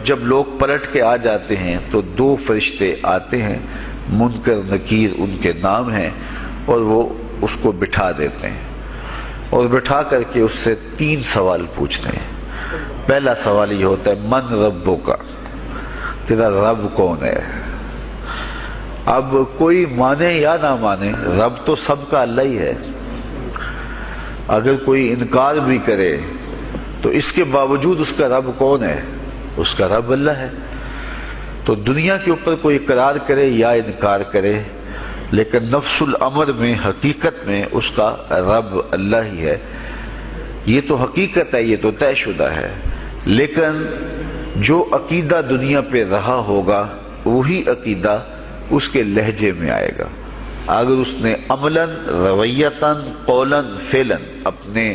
جب لوگ پلٹ کے آ جاتے ہیں تو 2 فرشتے آتے ہیں، منکر نکیر ان کے نام ہیں، اور وہ اس کو بٹھا دیتے ہیں اور بٹھا کر کے اس سے 3 سوال پوچھتے ہیں۔ پہلا سوال یہ ہوتا ہے من ربک، تیرا رب کون ہے؟ اب کوئی مانے یا نہ مانے، رب تو سب کا اللہ ہی ہے۔ اگر کوئی انکار بھی کرے تو اس کے باوجود اس کا رب کون ہے؟ اس کا رب اللہ ہے۔ تو دنیا کے اوپر کوئی اقرار کرے یا انکار کرے، لیکن نفس الامر میں، حقیقت میں اس کا رب اللہ ہی ہے۔ یہ تو حقیقت ہے، یہ تو طے شدہ ہے۔ لیکن جو عقیدہ دنیا پہ رہا ہوگا وہی عقیدہ اس کے لہجے میں آئے گا۔ اگر اس نے عملاً، رویتاً، قولاً، فعلاً اپنے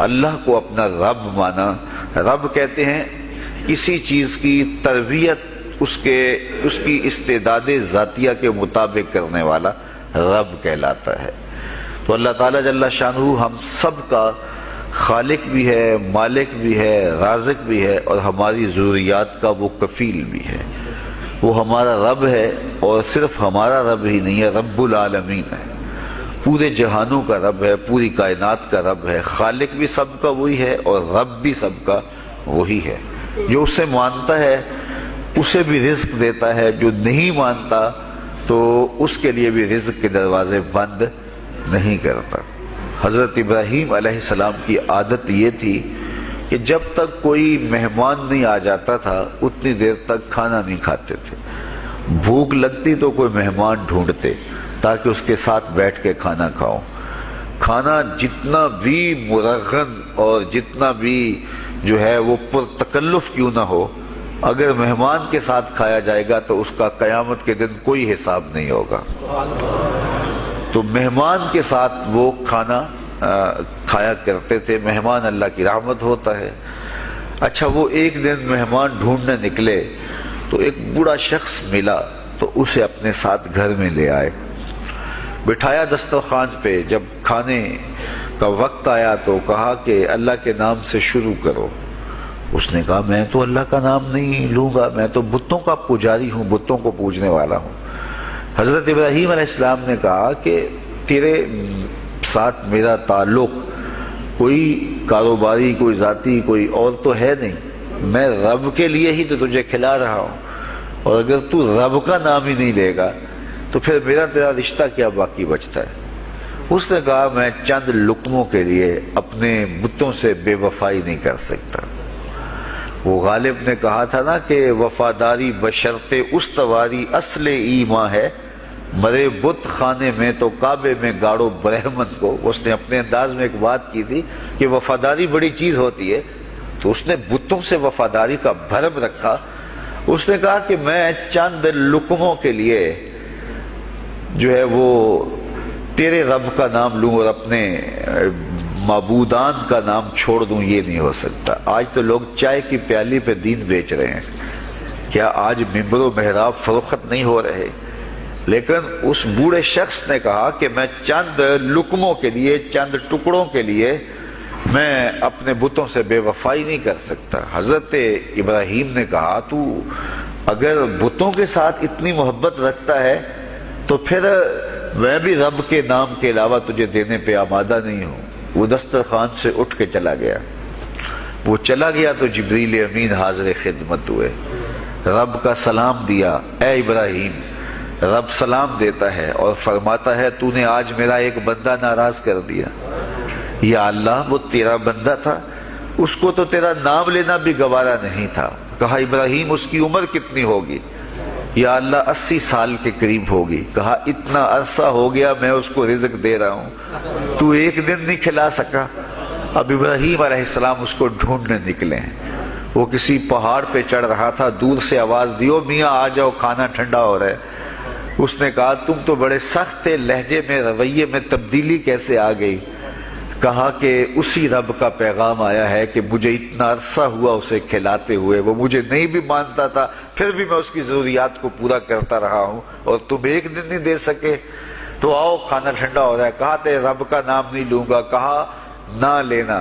اللہ کو اپنا رب مانا، رب کہتے ہیں کسی چیز کی تربیت اس کی استعداد ذاتیہ کے مطابق کرنے والا رب کہلاتا ہے۔ تو اللہ تعالیٰ جل شانہ ہم سب کا خالق بھی ہے، مالک بھی ہے، رازق بھی ہے، اور ہماری ضروریات کا وہ کفیل بھی ہے۔ وہ ہمارا رب ہے، اور صرف ہمارا رب ہی نہیں ہے، رب العالمین ہے، پورے جہانوں کا رب ہے، پوری کائنات کا رب ہے۔ خالق بھی سب کا وہی ہے اور رب بھی سب کا وہی ہے۔ جو اسے مانتا ہے اسے بھی رزق دیتا ہے، جو نہیں مانتا تو اس کے لیے بھی رزق کے دروازے بند نہیں کرتا۔ حضرت ابراہیم علیہ السلام کی عادت یہ تھی کہ جب تک کوئی مہمان نہیں آ جاتا تھا اتنی دیر تک کھانا نہیں کھاتے تھے۔ بھوک لگتی تو کوئی مہمان ڈھونڈتے تاکہ اس کے ساتھ بیٹھ کے کھانا کھاؤ۔ کھانا جتنا بھی مرغن اور جتنا بھی جو ہے وہ پرتکلف کیوں نہ ہو، اگر مہمان کے ساتھ کھایا جائے گا تو اس کا قیامت کے دن کوئی حساب نہیں ہوگا۔ تو مہمان کے ساتھ وہ کھانا کھایا کرتے تھے۔ مہمان اللہ کی رحمت ہوتا ہے۔ اچھا، وہ ایک دن مہمان ڈھونڈنے نکلے تو ایک بوڑھا شخص ملا تو اسے اپنے ساتھ گھر میں لے آئے، بٹھایا دسترخوان پہ۔ جب کھانے کا وقت آیا تو کہا کہ اللہ کے نام سے شروع کرو۔ اس نے کہا میں تو اللہ کا نام نہیں لوں گا، میں تو بتوں کا پجاری ہوں، بتوں کو پوجنے والا ہوں۔ حضرت ابراہیم علیہ السلام نے کہا کہ تیرے ساتھ میرا تعلق کوئی کاروباری، کوئی ذاتی، کوئی اور تو ہے نہیں، میں رب کے لیے ہی تو تجھے کھلا رہا ہوں، اور اگر تو رب کا نام ہی نہیں لے گا تو پھر میرا تیرا رشتہ کیا باقی بچتا ہے؟ اس نے کہا میں چند لقموں کے لیے اپنے بتوں سے بے وفائی نہیں کر سکتا۔ وہ غالب نے کہا تھا نا کہ وفاداری بشرط استواری اصل ایمان ہے، مرے بت خانے میں تو کعبے میں گاڑو برہمن کو۔ اس نے اپنے انداز میں ایک بات کی تھی کہ وفاداری بڑی چیز ہوتی ہے، تو اس نے بتوں سے وفاداری کا بھرم رکھا۔ اس نے کہا کہ میں چند لقموں کے لیے جو ہے وہ تیرے رب کا نام لوں اور اپنے معبودان کا نام چھوڑ دوں، یہ نہیں ہو سکتا۔ آج تو لوگ چائے کی پیالی پہ دین بیچ رہے ہیں، کیا آج ممبر و محراب فروخت نہیں ہو رہے؟ لیکن اس بوڑھے شخص نے کہا کہ میں چند لقموں کے لیے، چند ٹکڑوں کے لیے میں اپنے بتوں سے بے وفائی نہیں کر سکتا۔ حضرت ابراہیم نے کہا تو اگر بتوں کے ساتھ اتنی محبت رکھتا ہے تو پھر میں بھی رب کے نام کے علاوہ تجھے دینے پہ آمادہ نہیں ہوں۔ وہ دسترخوان سے اٹھ کے چلا گیا۔ وہ چلا گیا تو جبریل امین حاضر خدمت ہوئے، رب کا سلام دیا، اے ابراہیم۔ رب سلام دیتا ہے اور فرماتا ہے تو نے آج میرا ایک بندہ ناراض کر دیا۔ یا اللہ، وہ تیرا بندہ تھا، اس کو تو تیرا نام لینا بھی گوارا نہیں تھا۔ کہا ابراہیم اس کی عمر کتنی ہوگی؟ یا اللہ 80 سال کے قریب ہوگی۔ کہا اتنا عرصہ ہو گیا میں اس کو رزق دے رہا ہوں، تو ایک دن نہیں کھلا سکا۔ اب ابراہیم علیہ السلام اس کو ڈھونڈنے نکلے ہیں۔ وہ کسی پہاڑ پہ چڑھ رہا تھا، دور سے آواز دیو میاں آ جاؤ، کھانا ٹھنڈا ہو رہا ہے۔ اس نے کہا تم تو بڑے سخت تھے، لہجے میں، رویے میں تبدیلی کیسے آ گئی؟ کہا کہ اسی رب کا پیغام آیا ہے کہ مجھے اتنا عرصہ ہوا اسے کھلاتے ہوئے، وہ مجھے نہیں بھی مانتا تھا، پھر بھی میں اس کی ضروریات کو پورا کرتا رہا ہوں، اور تم ایک دن نہیں دے سکے؟ تو آؤ کھانا ٹھنڈا ہو رہا ہے۔ کہا تیرے رب کا نام نہیں لوں گا۔ کہا نہ لینا۔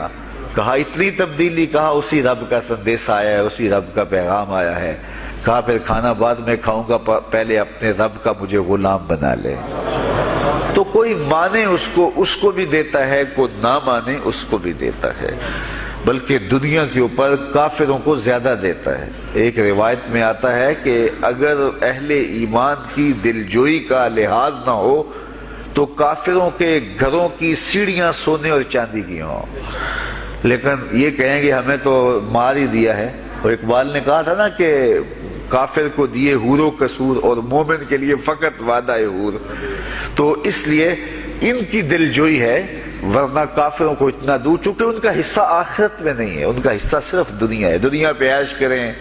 کہا اتنی تبدیلی؟ کہا اسی رب کا سندیس آیا ہے، اسی رب کا پیغام آیا ہے۔ کہا پھر کھانا بعد میں کھاؤں گا، پہلے اپنے رب کا مجھے غلام بنا لے۔ تو کوئی مانے اس کو بھی دیتا ہے، کوئی نہ مانے اس کو بھی دیتا ہے، بلکہ دنیا کے اوپر کافروں کو زیادہ دیتا ہے۔ ایک روایت میں آتا ہے کہ اگر اہل ایمان کی دلجوئی کا لحاظ نہ ہو تو کافروں کے گھروں کی سیڑھیاں سونے اور چاندی کی ہوں، لیکن یہ کہیں گے ہمیں تو مار ہی دیا ہے۔ اور اقبال نے کہا تھا نا کہ کافر کو دیے حور و قصور اور مومن کے لیے فقط وعدہ حور۔ تو اس لیے ان کی دلجوئی ہے، ورنہ کافروں کو اتنا دور، چونکہ ان کا حصہ آخرت میں نہیں ہے، ان کا حصہ صرف دنیا ہے۔ دنیا پہ عیش کریں،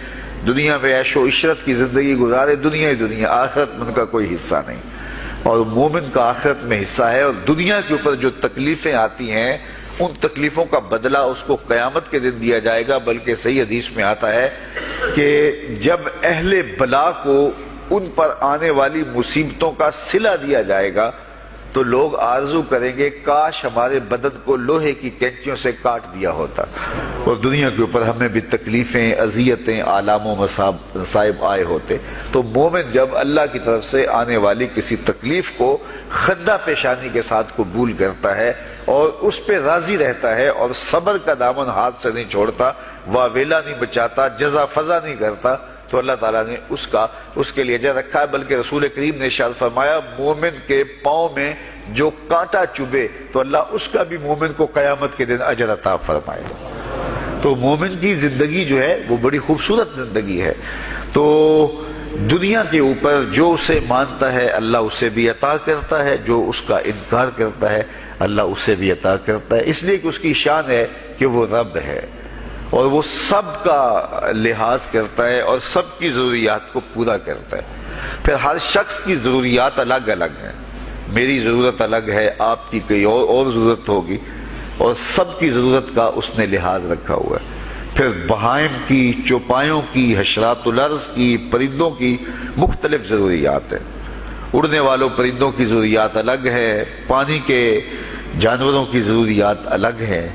دنیا پہ عیش و عشرت کی زندگی گزارے، دنیا ہی دنیا، آخرت میں ان کا کوئی حصہ نہیں۔ اور مومن کا آخرت میں حصہ ہے، اور دنیا کے اوپر جو تکلیفیں آتی ہیں ان تکلیفوں کا بدلہ اس کو قیامت کے دن دیا جائے گا۔ بلکہ صحیح حدیث میں آتا ہے کہ جب اہل بلا کو ان پر آنے والی مصیبتوں کا صلہ دیا جائے گا تو لوگ آرزو کریں گے کاش ہمارے بدن کو لوہے کی کینچیوں سے کاٹ دیا ہوتا، اور دنیا کے اوپر ہمیں بھی تکلیفیں، اذیتیں، آلام و مصائب آئے ہوتے۔ تو مومن جب اللہ کی طرف سے آنے والی کسی تکلیف کو خندہ پیشانی کے ساتھ قبول کرتا ہے اور اس پہ راضی رہتا ہے اور صبر کا دامن ہاتھ سے نہیں چھوڑتا، واویلا نہیں بچاتا، جزا فضا نہیں کرتا، تو اللہ تعالیٰ نے اس کے لیے اجر رکھا ہے۔ بلکہ رسول کریم نے ارشاد فرمایا مومن کے پاؤں میں جو کانٹا چبھے تو اللہ اس کا بھی مومن کو قیامت کے دن اجر عطا فرمائے۔ تو مومن کی زندگی جو ہے وہ بڑی خوبصورت زندگی ہے۔ تو دنیا کے اوپر جو اسے مانتا ہے اللہ اسے بھی عطا کرتا ہے، جو اس کا انکار کرتا ہے اللہ اسے بھی عطا کرتا ہے، اس لیے کہ اس کی شان ہے کہ وہ رب ہے اور وہ سب کا لحاظ کرتا ہے اور سب کی ضروریات کو پورا کرتا ہے۔ پھر ہر شخص کی ضروریات الگ الگ ہیں، میری ضرورت الگ ہے، آپ کی کوئی اور ضرورت ہوگی، اور سب کی ضرورت کا اس نے لحاظ رکھا ہوا ہے۔ پھر بہائم کی، چوپایوں کی، حشرات الارض کی، پرندوں کی مختلف ضروریات ہیں۔ اڑنے والوں پرندوں کی ضروریات الگ ہے، پانی کے جانوروں کی ضروریات الگ ہیں،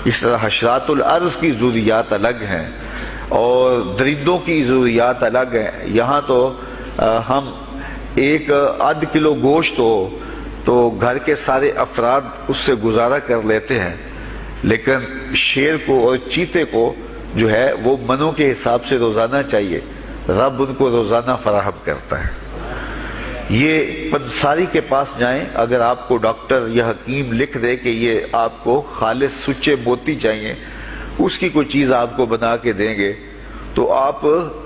اس طرح حشرات الارض کی ضروریات الگ ہیں اور درندوں کی ضروریات الگ ہیں۔ یہاں تو ہم ایک آدھ کلو گوشت ہو تو گھر کے سارے افراد اس سے گزارا کر لیتے ہیں، لیکن شیر کو اور چیتے کو جو ہے وہ منوں کے حساب سے روزانہ چاہیے، رب ان کو روزانہ فراہم کرتا ہے۔ یہ پنساری کے پاس جائیں، اگر آپ کو ڈاکٹر یا حکیم لکھ دے کہ یہ آپ کو خالص سچے موتی چاہیے، اس کی کوئی چیز آپ کو بنا کے دیں گے تو آپ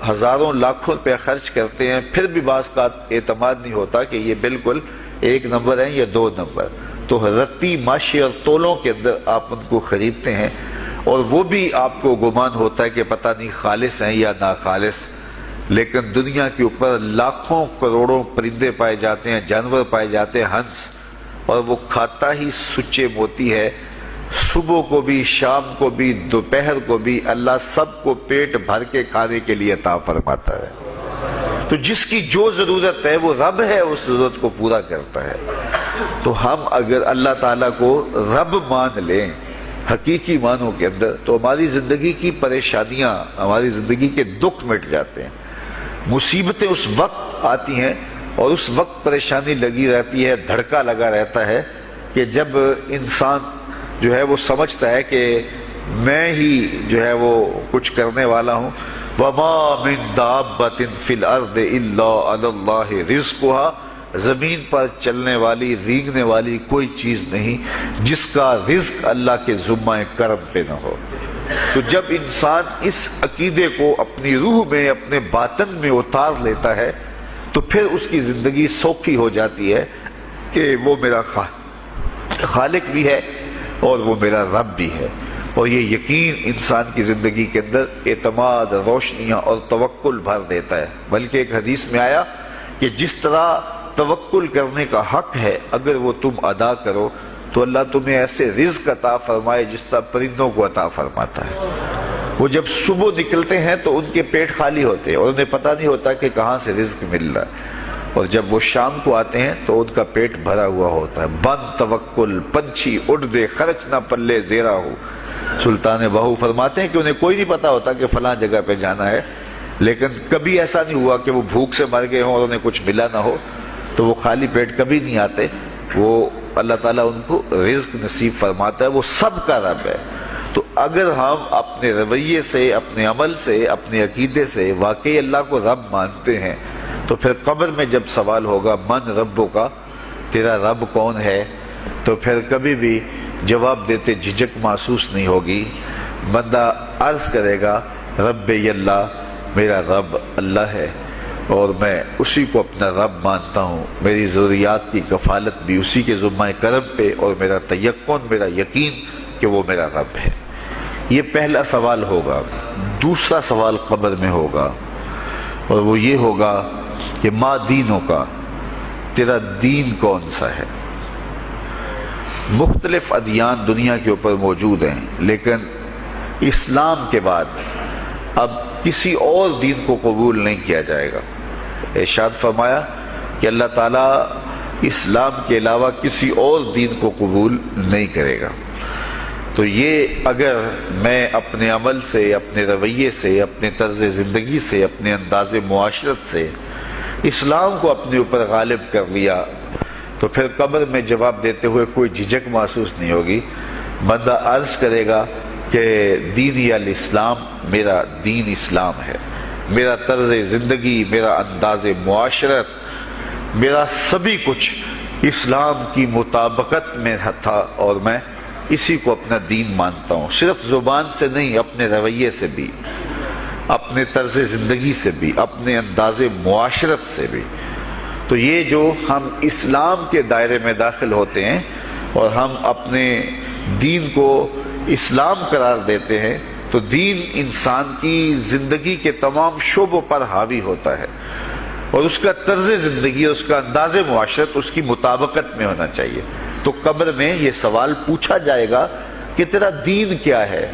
ہزاروں لاکھوں روپے خرچ کرتے ہیں، پھر بھی بعض کا اعتماد نہیں ہوتا کہ یہ بالکل 1 نمبر ہے یا 2 نمبر۔ تو رتی ماشی اور تولوں کے اندر آپ ان کو خریدتے ہیں اور وہ بھی آپ کو گمان ہوتا ہے کہ پتہ نہیں خالص ہیں یا ناخالص، لیکن دنیا کے اوپر لاکھوں کروڑوں پرندے پائے جاتے ہیں، جانور پائے جاتے ہیں، ہنس، اور وہ کھاتا ہی سچے موتی ہے۔ صبح کو بھی، شام کو بھی، دوپہر کو بھی اللہ سب کو پیٹ بھر کے کھانے کے لیے عطا فرماتا ہے۔ تو جس کی جو ضرورت ہے وہ رب ہے، اس ضرورت کو پورا کرتا ہے۔ تو ہم اگر اللہ تعالیٰ کو رب مان لیں حقیقی معنوں کے اندر تو ہماری زندگی کی پریشانیاں، ہماری زندگی کے دکھ مٹ جاتے ہیں۔ مصیبتیں اس وقت آتی ہیں اور اس وقت پریشانی لگی رہتی ہے، دھڑکا لگا رہتا ہے کہ جب انسان جو ہے وہ سمجھتا ہے کہ میں ہی جو ہے وہ کچھ کرنے والا ہوں۔ وَمَا مِن دَابَّةٍ فِي الْأَرْضِ إِلَّا عَلَى اللَّهِ رِزْقُهَا، زمین پر چلنے والی، رینگنے والی کوئی چیز نہیں جس کا رزق اللہ کے ذمہ کرم پہ نہ ہو۔ تو جب انسان اس عقیدے کو اپنی روح میں، اپنے باطن میں اتار لیتا ہے تو پھر اس کی زندگی سوکھی ہو جاتی ہے کہ وہ میرا خالق بھی ہے اور وہ میرا رب بھی ہے۔ اور یہ یقین انسان کی زندگی کے اندر اعتماد، روشنیاں اور توکل بھر دیتا ہے۔ بلکہ ایک حدیث میں آیا کہ جس طرح توکل کرنے کا حق ہے اگر وہ تم ادا کرو تو اللہ تمہیں ایسے رزق عطا فرمائے جس طرح پرندوں کو عطا فرماتا ہے۔ وہ جب صبح نکلتے ہیں تو ان کے پیٹ خالی ہوتے ہیں اور انہیں پتہ نہیں ہوتا کہ کہاں سے رزق مل رہا ہے، اور جب وہ شام کو آتے ہیں تو ان کا پیٹ بھرا ہوا ہوتا ہے۔ بند توکل، پنچھی اڑ دے، خرچ نہ پلے زیرا ہو، سلطان باہو فرماتے ہیں کہ انہیں کوئی نہیں پتا ہوتا کہ فلاں جگہ پہ جانا ہے، لیکن کبھی ایسا نہیں ہوا کہ وہ بھوک سے مر گئے ہوں اور انہیں کچھ ملا نہ ہو، تو وہ خالی پیٹ کبھی نہیں آتے. وہ اللہ تعالیٰ ان کو رزق نصیب فرماتا ہے، وہ سب کا رب ہے. تو اگر ہم اپنے رویے سے، اپنے عمل سے، اپنے عقیدے سے واقعی اللہ کو رب مانتے ہیں، تو پھر قبر میں جب سوال ہوگا من ربوں کا، تیرا رب کون ہے، تو پھر کبھی بھی جواب دیتے جھجک محسوس نہیں ہوگی. بندہ عرض کرے گا رب اللہ، میرا رب اللہ ہے اور میں اسی کو اپنا رب مانتا ہوں، میری ضروریات کی کفالت بھی اسی کے ذمہ کرم پہ، اور میرا تیقن، میرا یقین کہ وہ میرا رب ہے. یہ پہلا سوال ہوگا. دوسرا سوال قبر میں ہوگا، اور وہ یہ ہوگا کہ ما دینوں کا، تیرا دین کون سا ہے. مختلف ادیان دنیا کے اوپر موجود ہیں، لیکن اسلام کے بعد اب کسی اور دین کو قبول نہیں کیا جائے گا. ارشاد فرمایا کہ اللہ تعالیٰ اسلام کے علاوہ کسی اور دین کو قبول نہیں کرے گا. تو یہ اگر میں اپنے عمل سے، اپنے رویے سے، اپنے طرز زندگی سے، اپنے انداز معاشرت سے اسلام کو اپنے اوپر غالب کر لیا، تو پھر قبر میں جواب دیتے ہوئے کوئی جھجک محسوس نہیں ہوگی. بندہ عرض کرے گا کہ دینی الاسلام، میرا دین اسلام ہے، میرا طرز زندگی، میرا انداز معاشرت، میرا سبھی کچھ اسلام کی مطابقت میں تھا، اور میں اسی کو اپنا دین مانتا ہوں. صرف زبان سے نہیں، اپنے رویے سے بھی، اپنے طرز زندگی سے بھی، اپنے انداز معاشرت سے بھی. تو یہ جو ہم اسلام کے دائرے میں داخل ہوتے ہیں اور ہم اپنے دین کو اسلام قرار دیتے ہیں، تو دین انسان کی زندگی کے تمام شعبوں پر حاوی ہوتا ہے، اور اس کا طرز زندگی، اس کا انداز معاشرت اس کی مطابقت میں ہونا چاہیے. تو قبر میں یہ سوال پوچھا جائے گا کہ تیرا دین کیا ہے،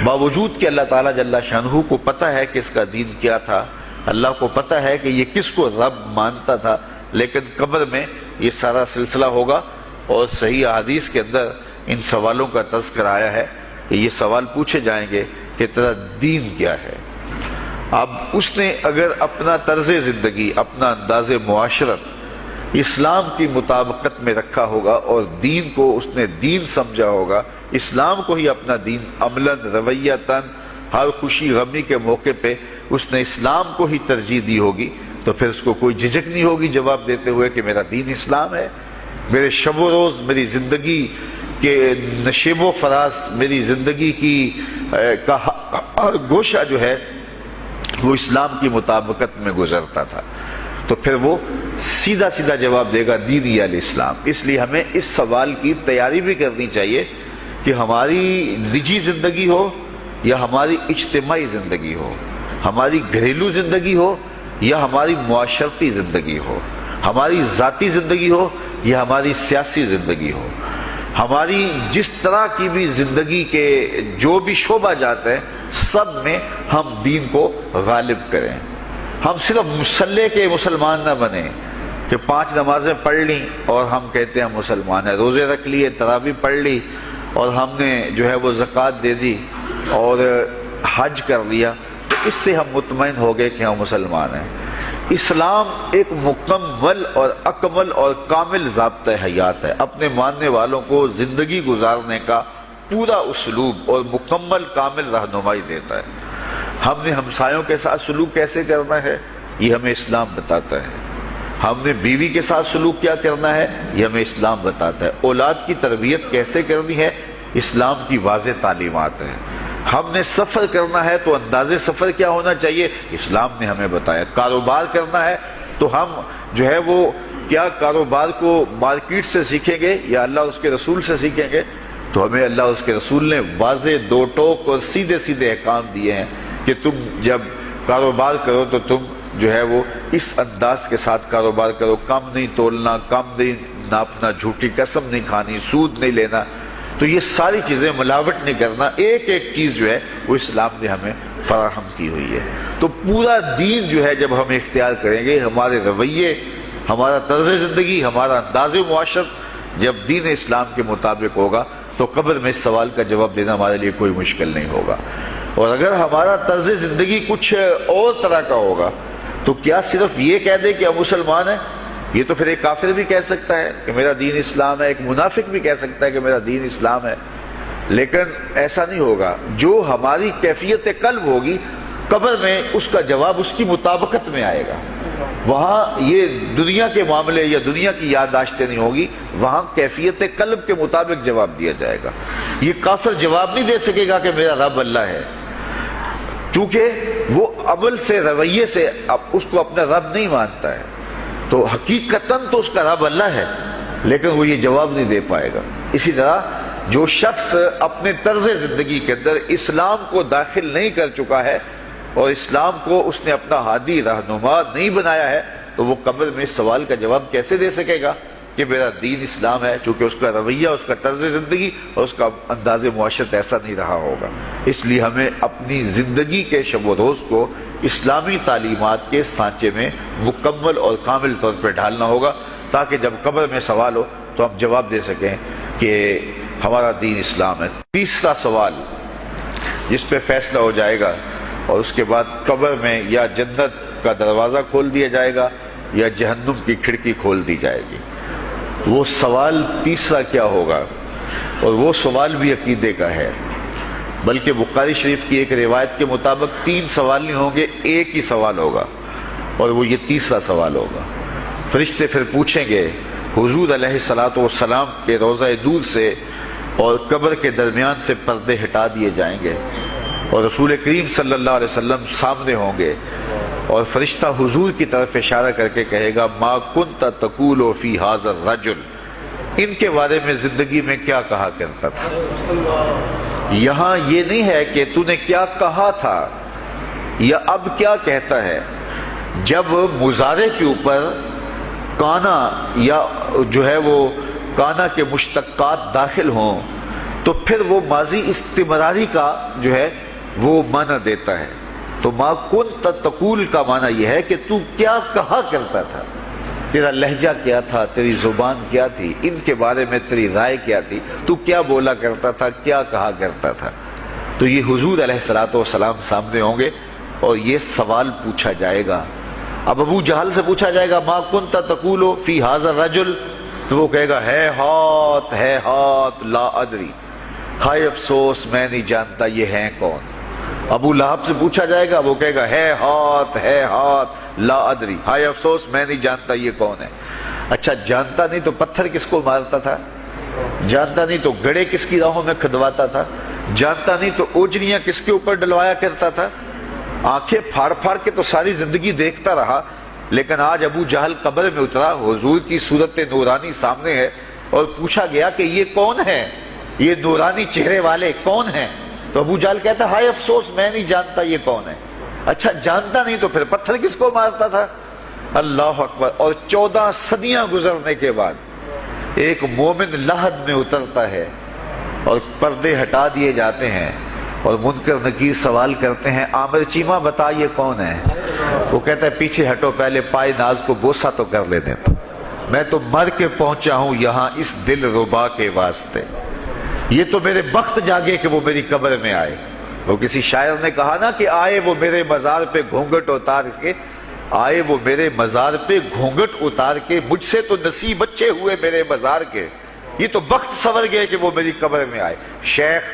باوجود کہ اللہ تعالیٰ جل شانہ کو پتہ ہے کہ اس کا دین کیا تھا، اللہ کو پتہ ہے کہ یہ کس کو رب مانتا تھا، لیکن قبر میں یہ سارا سلسلہ ہوگا. اور صحیح احادیث کے اندر ان سوالوں کا تذکر آیا ہے کہ یہ سوال پوچھے جائیں گے کہ تیرا دین کیا ہے. اب اس نے اگر اپنا طرز زندگی، اپنا انداز معاشرت اسلام کی مطابقت میں رکھا ہوگا، اور دین کو اس نے دین سمجھا ہوگا، اسلام کو ہی اپنا دین، عملاً، رویتاً، ہر خوشی غمی کے موقع پہ اس نے اسلام کو ہی ترجیح دی ہوگی، تو پھر اس کو کوئی جھجک نہیں ہوگی جواب دیتے ہوئے کہ میرا دین اسلام ہے. میرے شب و روز، میری زندگی کے نشیب و فراز، میری زندگی کی کا گوشہ جو ہے وہ اسلام کی مطابقت میں گزرتا تھا. تو پھر وہ سیدھا سیدھا جواب دے گا دینی الاسلام. اس لیے ہمیں اس سوال کی تیاری بھی کرنی چاہیے کہ ہماری نجی زندگی ہو یا ہماری اجتماعی زندگی ہو، ہماری گھریلو زندگی ہو یا ہماری معاشرتی زندگی ہو، ہماری ذاتی زندگی ہو یا ہماری سیاسی زندگی ہو، ہماری جس طرح کی بھی زندگی کے جو بھی شعبہ جات ہیں، سب میں ہم دین کو غالب کریں. ہم صرف مسلح کے مسلمان نہ بنیں کہ 5 نمازیں پڑھ لیں اور ہم کہتے ہیں مسلمان ہیں، روزے رکھ لیے، تراویح پڑھ لی، اور ہم نے جو ہے وہ زکوٰۃ دے دی اور حج کر لیا، تو اس سے ہم مطمئن ہو گئے کہ ہم مسلمان ہیں. اسلام ایک مکمل اور اکمل اور کامل ضابطہ حیات ہے. اپنے ماننے والوں کو زندگی گزارنے کا پورا اسلوب اور مکمل کامل رہنمائی دیتا ہے. ہم نے ہمسایوں کے ساتھ سلوک کیسے کرنا ہے، یہ ہمیں اسلام بتاتا ہے. ہم نے بیوی کے ساتھ سلوک کیا کرنا ہے، یہ ہمیں اسلام بتاتا ہے. اولاد کی تربیت کیسے کرنی ہے، اسلام کی واضح تعلیمات ہیں. ہم نے سفر کرنا ہے تو انداز سفر کیا ہونا چاہیے، اسلام نے ہمیں بتایا. کاروبار کرنا ہے تو ہم جو ہے وہ کیا کاروبار کو مارکیٹ سے سیکھیں گے یا اللہ اس کے رسول سے سیکھیں گے، تو ہمیں اللہ اس کے رسول نے واضح 2 ٹوک اور سیدھے سیدھے احکام دیے ہیں کہ تم جب کاروبار کرو تو تم جو ہے وہ اس انداز کے ساتھ کاروبار کرو، کم نہیں تولنا، کم نہیں ناپنا، جھوٹی قسم نہیں کھانی، سود نہیں لینا. تو یہ ساری چیزیں، ملاوٹ نہیں کرنا، ایک ایک چیز جو ہے وہ اسلام نے ہمیں فراہم کی ہوئی ہے. تو پورا دین جو ہے جب ہم اختیار کریں گے، ہمارے رویے، ہمارا طرز زندگی، ہمارا انداز معاشرت جب دین اسلام کے مطابق ہوگا، تو قبر میں اس سوال کا جواب دینا ہمارے لیے کوئی مشکل نہیں ہوگا۔ اور اگر ہمارا طرز زندگی کچھ اور طرح کا ہوگا تو کیا صرف یہ کہہ دے کہ ہم مسلمان ہیں؟ یہ تو پھر ایک کافر بھی کہہ سکتا ہے کہ میرا دین اسلام ہے، ایک منافق بھی کہہ سکتا ہے کہ میرا دین اسلام ہے، لیکن ایسا نہیں ہوگا۔ جو ہماری کیفیت قلب ہوگی قبر میں اس کا جواب اس کی مطابقت میں آئے گا۔ وہاں یہ دنیا کے معاملے یا دنیا کی یادداشتیں نہیں ہوگی، وہاں کیفیت قلب کے مطابق جواب دیا جائے گا۔ یہ کافر جواب نہیں دے سکے گا کہ میرا رب اللہ ہے، کیونکہ وہ عمل سے رویے سے اس کو اپنا رب نہیں مانتا ہے، تو حقیقتاً تو اس کا رب اللہ ہے لیکن وہ یہ جواب نہیں دے پائے گا۔ اسی طرح جو شخص اپنے طرز زندگی کے اندر اسلام کو داخل نہیں کر چکا ہے اور اسلام کو اس نے اپنا ہادی رہنما نہیں بنایا ہے، تو وہ قبر میں اس سوال کا جواب کیسے دے سکے گا کہ میرا دین اسلام ہے، چونکہ اس کا رویہ، اس کا طرز زندگی اور اس کا انداز معاشرت ایسا نہیں رہا ہوگا۔ اس لیے ہمیں اپنی زندگی کے شب و روز کو اسلامی تعلیمات کے سانچے میں مکمل اور کامل طور پر ڈھالنا ہوگا، تاکہ جب قبر میں سوال ہو تو ہم جواب دے سکیں کہ ہمارا دین اسلام ہے۔ تیسرا سوال جس پہ فیصلہ ہو جائے گا، اور اس کے بعد قبر میں یا جنت کا دروازہ کھول دیا جائے گا یا جہنم کی کھڑکی کھول دی جائے گی، وہ سوال تیسرا کیا ہوگا؟ اور وہ سوال بھی عقیدے کا ہے، بلکہ بخاری شریف کی ایک روایت کے مطابق 3 سوال نہیں ہوں گے، ایک ہی سوال ہوگا، اور وہ یہ تیسرا سوال ہوگا۔ فرشتے پھر پوچھیں گے حضور علیہ الصلوۃ والسلام کے روضہ دور سے اور قبر کے درمیان سے پردے ہٹا دیے جائیں گے، اور رسول کریم صلی اللہ علیہ وسلم سامنے ہوں گے، اور فرشتہ حضور کی طرف اشارہ کر کے کہے گا ما کنت تقول فی ھذا الرجل، ان کے بارے میں زندگی میں کیا کہا کرتا تھا۔ یہاں یہ نہیں ہے کہ تو نے کیا کہا تھا یا اب کیا کہتا ہے۔ جب مضارع کے اوپر کانا یا جو ہے وہ کانا کے مشتقات داخل ہوں تو پھر وہ ماضی استمراری کا جو ہے وہ معنی دیتا ہے۔ تو ما کنت تقول کا معنی یہ ہے کہ تو کیا کہا کرتا تھا، تیرا لہجہ کیا تھا، تیری زبان کیا تھی، ان کے بارے میں تیری رائے کیا تھی، تو کیا بولا کرتا تھا، کیا کہا کرتا تھا۔ تو یہ حضور علیہ الصلوۃ والسلام سامنے ہوں گے اور یہ سوال پوچھا جائے گا۔ اب ابو جہل سے پوچھا جائے گا ما کنت تقول فی ھذا الرجل، تو وہ کہے گا ہے ہاتھ لا ادری، ہائے افسوس میں نہیں جانتا یہ ہیں کون۔ ابو لہب سے پوچھا جائے گا، وہ کہے گا ہے ہاتھ لا ادری، ہائے افسوس میں نہیں جانتا یہ کون ہے۔ اچھا جانتا نہیں تو پتھر کس کو مارتا تھا، جانتا نہیں تو گڑے کس کی راہوں میں کھدواتا تھا، جانتا نہیں تو اوجریاں کس کے اوپر ڈلوایا کرتا تھا۔ آنکھیں پھاڑ پھاڑ کے تو ساری زندگی دیکھتا رہا، لیکن آج ابو جہل قبر میں اترا، حضور کی صورت نورانی سامنے ہے، اور پوچھا گیا کہ یہ کون ہے، یہ نورانی چہرے والے کون ہیں؟ تو ابو جہل کہتا ہے ہائے افسوس میں نہیں جانتا یہ کون ہے۔ اچھا جانتا نہیں تو پھر پتھر کس کو مارتا تھا؟ اللہ اکبر۔ اور 14 صدیاں گزرنے کے بعد ایک مومن لحد میں اترتا ہے اور پردے ہٹا دیے جاتے ہیں، اور منکر نکیر سوال کرتے ہیں عامر چیمہ بتا یہ کون ہے؟ وہ کہتا ہے پیچھے ہٹو، پہلے پائے ناز کو بوسہ تو کر لینے دو، میں تو مر کے پہنچا ہوں یہاں اس دل ربا کے واسطے، یہ تو میرے بخت جاگے کہ وہ میری قبر میں آئے۔ وہ کسی شاعر نے کہا نا کہ آئے وہ میرے مزار پہ گھونگھٹ اتار کے، آئے وہ میرے مزار پہ گھونگھٹ اتار کے، مجھ سے تو نصیب اچھے ہوئے میرے مزار کے، یہ تو بخت سنور گئے کہ وہ میری قبر میں آئے۔ شیخ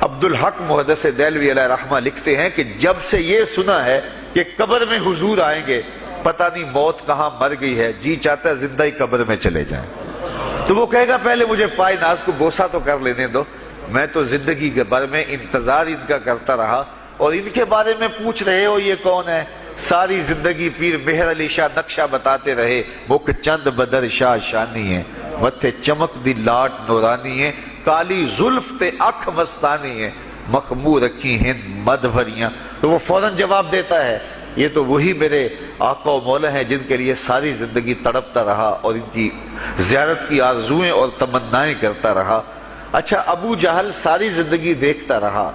عبدالحق محدث دہلوی علیہ رحمہ لکھتے ہیں کہ جب سے یہ سنا ہے کہ قبر میں حضور آئیں گے، پتہ نہیں موت کہاں مر گئی ہے، جی چاہتا ہے زندہ ہی قبر میں چلے جائیں۔ تو وہ کہے گا پہلے مجھے پائے ناز کو بوسہ تو کر لینے دو، میں تو زندگی کے بھر میں انتظار ان کا کرتا رہا، اور ان کے بارے میں پوچھ رہے ہو یہ کون ہے؟ ساری زندگی پیر مہر علی شاہ نقشہ بتاتے رہے، مکھ چند بدر شاہ شانی ہے، متھے چمک دی لاٹ نورانی ہے، کالی زلف تے اکھ مستانی ہے، مخمور رکھی ہند مد بھریاں۔ تو وہ فوراً جواب دیتا ہے یہ تو وہی میرے آقا و مولا ہیں جن کے لیے ساری زندگی تڑپتا رہا اور ان کی زیارت کی آرزوئیں اور تمنائیں کرتا رہا۔ اچھا ابو جہل ساری زندگی دیکھتا رہا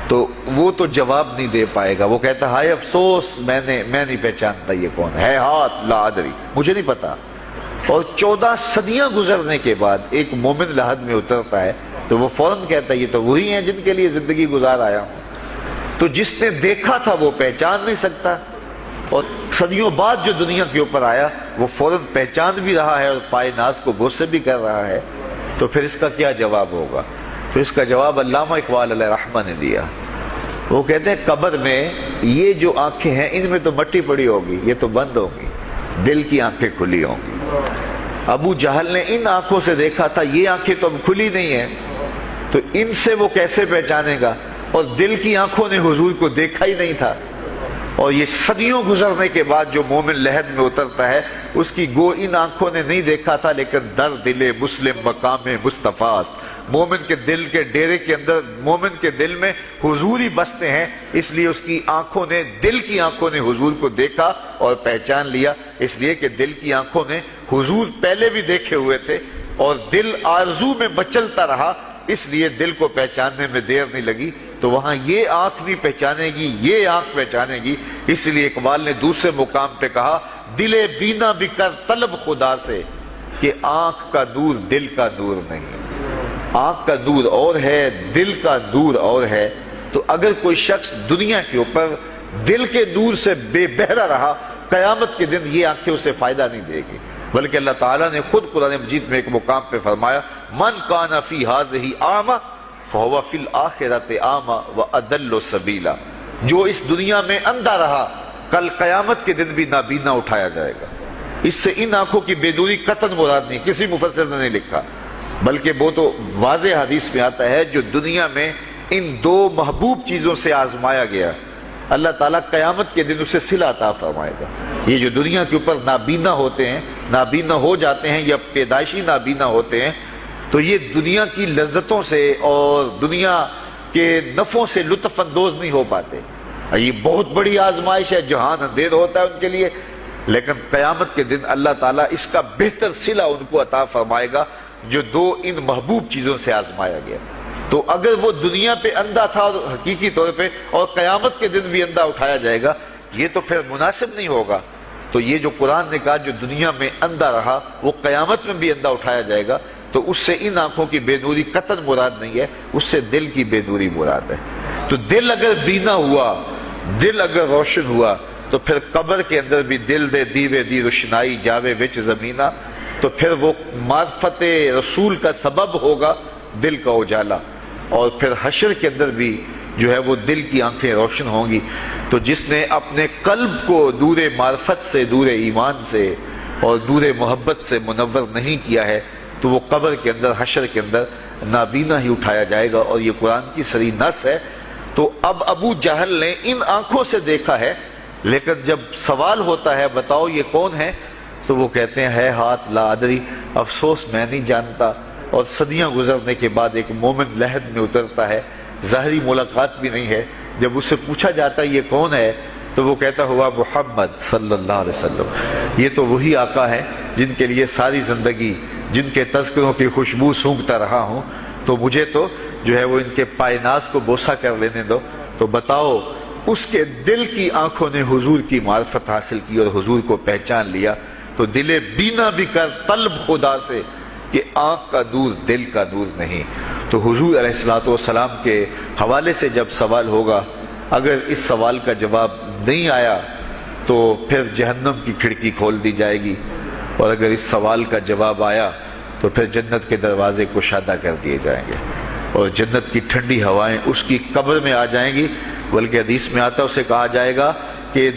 تو وہ تو جواب نہیں دے پائے گا، وہ کہتا ہائے افسوس میں نہیں پہچانتا یہ کون ہے، ہاتھ لا ادری، مجھے نہیں پتا۔ اور 14 صدیاں گزرنے کے بعد ایک مومن لحد میں اترتا ہے تو وہ فوراً کہتا ہے یہ تو وہی ہیں جن کے لیے زندگی گزار آیا ہوں۔ تو جس نے دیکھا تھا وہ پہچان نہیں سکتا، اور صدیوں بعد جو دنیا کے اوپر آیا وہ فوراً پہچان بھی رہا ہے اور پائے ناز کو بوسے بھی کر رہا ہے۔ تو پھر اس کا کیا جواب ہوگا؟ تو اس کا جواب علامہ اقبال علیہ رحمہ نے دیا۔ وہ کہتے ہیں قبر میں یہ جو آنکھیں ہیں ان میں تو مٹی پڑی ہوگی، یہ تو بند ہوگی، دل کی آنکھیں کھلی ہوں گی۔ ابو جہل نے ان آنکھوں سے دیکھا تھا، یہ آنکھیں تو اب کھلی نہیں ہیں، تو ان سے وہ کیسے پہچانے گا؟ اور دل کی آنکھوں نے حضور کو دیکھا ہی نہیں تھا۔ اور یہ صدیوں گزرنے کے بعد جو مومن لحد میں اترتا ہے اس کی گو ان آنکھوں نے نہیں دیکھا تھا، لیکن در دل مسلم مقام مصطفیٰ، مومن کے دل کے ڈیرے کے اندر مومن کے دل میں حضور ہی بستے ہیں، اس لیے اس کی آنکھوں نے، دل کی آنکھوں نے حضور کو دیکھا اور پہچان لیا، اس لیے کہ دل کی آنکھوں نے حضور پہلے بھی دیکھے ہوئے تھے اور دل آرزو میں مچلتا رہا، اس لیے دل کو پہچاننے میں دیر نہیں لگی۔ تو وہاں یہ آنکھ نہیں پہچانے گی، یہ آنکھ پہچانے گی، اس لیے اقبال نے دوسرے مقام پہ کہا دل بینا بھی کر طلب خدا سے کہ آنکھ کا نور دل کا نور نہیں۔ آنکھ کا نور اور ہے، دل کا نور اور ہے۔ تو اگر کوئی شخص دنیا کے اوپر دل کے نور سے بے بہرا رہا، قیامت کے دن یہ آنکھیں اسے فائدہ نہیں دے گی، بلکہ اللہ تعالیٰ نے خود قرآن مجید میں ایک مقام پہ فرمایا من کان فی ہذہ اعمی فہو فی الآخرۃ اعمی واضل سبیلا، جو اس دنیا میں اندھا رہا کل قیامت کے دن بھی نابینا اٹھایا جائے گا۔ اس سے ان آنکھوں کی بے نوری قطعاً مراد نہیں، کسی مفسر نے نہیں لکھا، بلکہ وہ تو واضح حدیث میں آتا ہے جو دنیا میں ان دو محبوب چیزوں سے آزمایا گیا، اللہ تعالیٰ قیامت کے دن اسے صلہ عطا فرمائے گا۔ یہ جو دنیا کے اوپر نابینا ہوتے ہیں، نابینا ہو جاتے ہیں یا پیدائشی نابینا ہوتے ہیں، تو یہ دنیا کی لذتوں سے اور دنیا کے نفعوں سے لطف اندوز نہیں ہو پاتے۔ یہ بہت بڑی آزمائش ہے، جہان اندھیر ہوتا ہے ان کے لیے، لیکن قیامت کے دن اللہ تعالیٰ اس کا بہتر صلہ ان کو عطا فرمائے گا جو دو ان محبوب چیزوں سے آزمایا گیا۔ تو اگر وہ دنیا پہ اندھا تھا اور حقیقی طور پہ، اور قیامت کے دن بھی اندھا اٹھایا جائے گا، یہ تو پھر مناسب نہیں ہوگا۔ تو یہ جو قرآن نے کہا جو دنیا میں اندھا رہا وہ قیامت میں بھی اندھا اٹھایا جائے گا، تو اس سے ان آنکھوں کی بے نوری قطعاً مراد نہیں ہے، اس سے دل کی بے نوری مراد ہے۔ تو دل اگر بینا ہوا، دل اگر روشن ہوا، تو پھر قبر کے اندر بھی دل دے دیوے دی روشنائی جاوے وچ زمینہ، تو پھر وہ معرفت رسول کا سبب ہوگا دل کا اجالا، اور پھر حشر کے اندر بھی جو ہے وہ دل کی آنکھیں روشن ہوں گی۔ تو جس نے اپنے قلب کو دور معرفت سے، دور ایمان سے اور دور محبت سے منور نہیں کیا ہے، تو وہ قبر کے اندر، حشر کے اندر نابینا ہی اٹھایا جائے گا، اور یہ قرآن کی صریح نص ہے۔ تو اب ابو جہل نے ان آنکھوں سے دیکھا ہے، لیکن جب سوال ہوتا ہے بتاؤ یہ کون ہے، تو وہ کہتے ہیں ہے ہاتھ لا ادری، افسوس میں نہیں جانتا۔ اور صدیاں گزرنے کے بعد ایک مومن لحد میں اترتا ہے، ظاہری ملاقات بھی نہیں ہے، جب اس سے پوچھا جاتا ہے یہ کون ہے، تو وہ کہتا ہوا محمد صلی اللہ علیہ وسلم، یہ تو وہی آقا ہے جن کے لیے ساری زندگی، جن کے تذکروں کی خوشبو سونگھتا رہا ہوں، تو مجھے تو جو ہے وہ ان کے پائے ناز کو بوسہ کر لینے دو۔ تو بتاؤ اس کے دل کی آنکھوں نے حضور کی معرفت حاصل کی اور حضور کو پہچان لیا، تو دل بینا بھی کر طلب خدا سے کہ آنکھ کا نور دل کا نور نہیں۔ تو حضور علیہ الصلوۃ والسلام کے حوالے سے جب سوال ہوگا، اگر اس سوال کا جواب نہیں آیا تو پھر جہنم کی کھڑکی کھول دی جائے گی، اور اگر اس سوال کا جواب آیا تو پھر جنت کے دروازے کشادہ کر دیے جائیں گے، اور جنت کی ٹھنڈی ہوائیں اس کی قبر میں آ جائیں گی، بلکہ حدیث میں آتا ہے اسے کہا جائے گا کہ